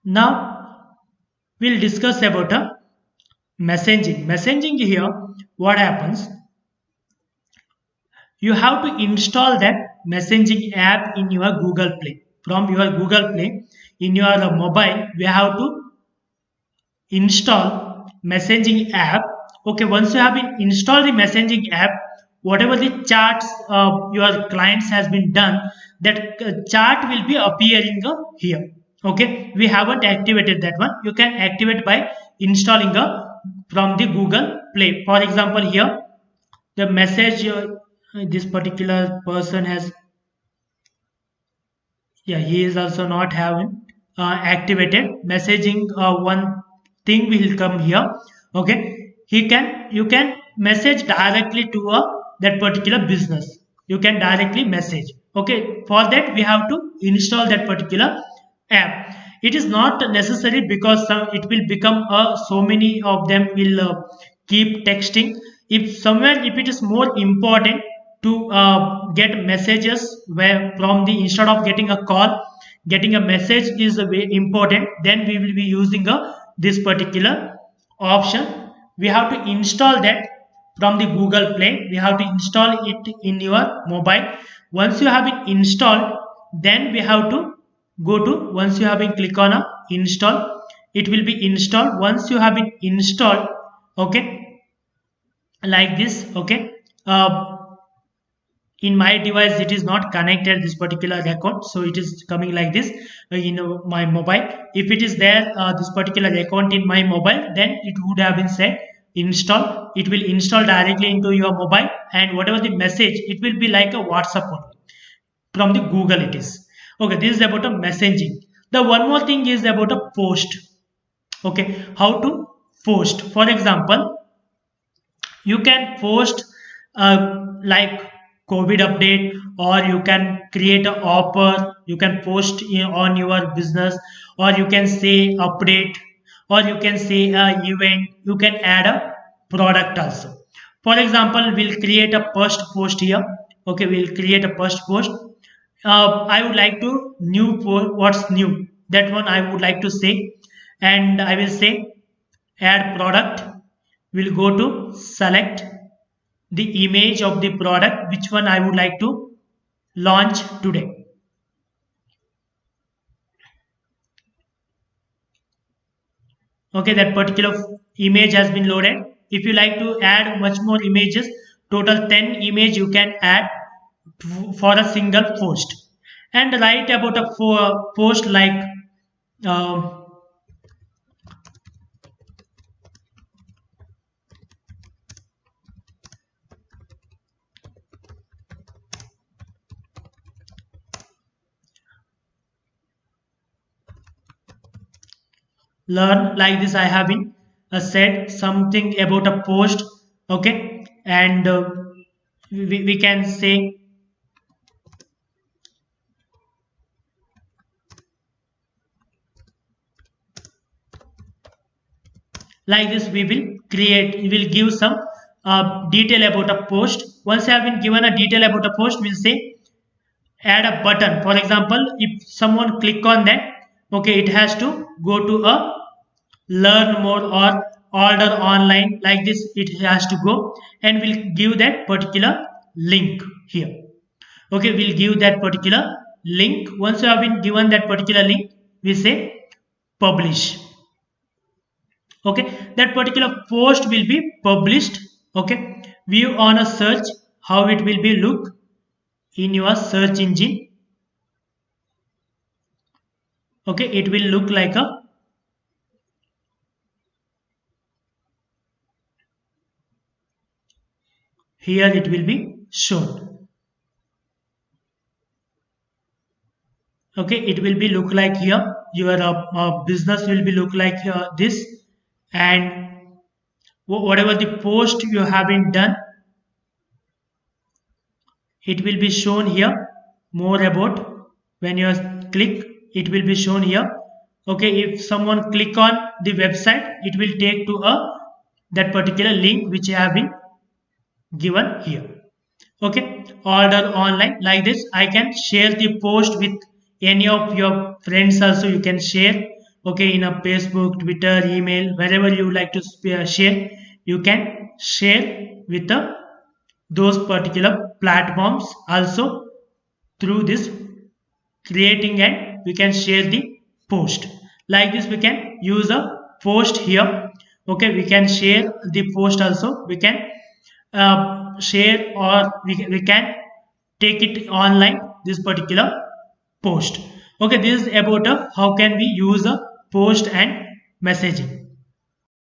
Now we'll discuss about a messaging. Messaging here, what happens? You have to install that messaging app in your Google Play. From your Google Play, in your mobile, we have to install messaging app. Okay, once you have been installed the messaging app, whatever the charts your clients has been done, that chart will be appearing here. Okay, we haven't activated that one. You can activate by installing from the Google Play. For example, here the message this particular person has, yeah, he is also not having activated messaging. One thing will come here. Okay, you can message directly to that particular business. You can directly message. Okay, for that we have to install that particular app. It is not necessary because it will become so many of them will keep texting. If somewhere, if it is more important to get messages where from the, instead of getting a call, getting a message is very important, then we will be using this particular option. We have to install that from the Google Play. We have to install it in your mobile. Once you have it installed, then we have to go to, once you have been click on a install, it will be installed. Once you have it installed, okay, like this. Okay, uh, in my device it is not connected this particular account, so it is coming like this in my mobile. If it is there this particular account in my mobile, then it would have been said install. It will install directly into your mobile, and whatever the message, it will be like a WhatsApp only. From the Google it is. Okay, this is about a messaging. The one more thing is about a post. Okay, how to post? For example, you can post like COVID update, or you can create an offer. You can post on your business, or you can say update, or you can say event. You can add a product also. For example, we'll create a first post here. Okay, we'll create a first post. I would like to new what's new, that one I would like to say. And I will say add product. We'll go to select the image of the product, which one I would like to launch today. Okay, that particular image has been loaded. If you like to add much more images, total 10 image you can add for a single post. And write about a post like um, learn, like this. I have been said something about a post. Okay, and we can say like this. We will create, we will give some detail about a post. Once I have been given a detail about a post, we'll say add a button. For example, if someone click on that, okay, it has to go to a learn more or order online, like this it has to go. And we'll give that particular link here. Okay, we'll give that particular link. Once you have been given that particular link, we say publish. Okay, that particular post will be published. Okay, view on a search, how it will be look in your search engine. Okay, it will look like a, here it will be shown. Okay, it will be look like here. Your business will be look like this. And whatever the post you have been done, it will be shown here. More about, when you click, it will be shown here. Okay, if someone click on the website, it will take to a that particular link which have been given here. Okay, order online, like this. I can share the post with any of your friends also, you can share. okay, in a Facebook, Twitter, email, wherever you like to share, you can share with those particular platforms also through this creating, and we can share the post like this. We can use a post here. Okay, we can share the post also. We can share, or we can take it online, this particular post. Okay, this is about how can we use a post and messaging.